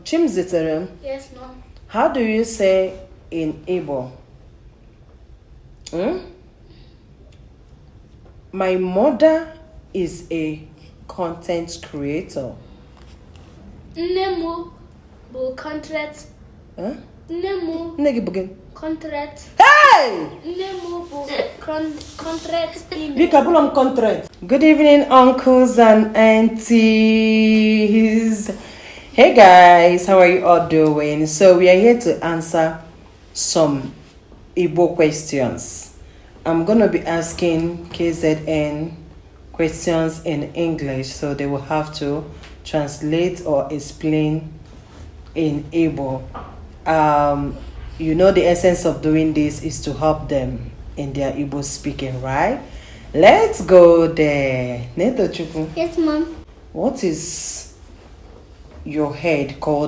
Chimziterem. Yes, Mom. How do you say in Igbo? My mother is a content creator. Nemu bu contract. Nemu. Negi contract. Hey! Nemu bu contract. Bikabulum contract. Good evening, uncles and aunties. Hey guys, how are you all doing? So we are here to answer some Igbo questions. I'm gonna be asking KZN questions in English, so they will have to translate or explain in Igbo. You know the essence of doing this is to help them in their Igbo speaking, right? Let's go there. Neto Chukwu. Yes, Mom. What is your head called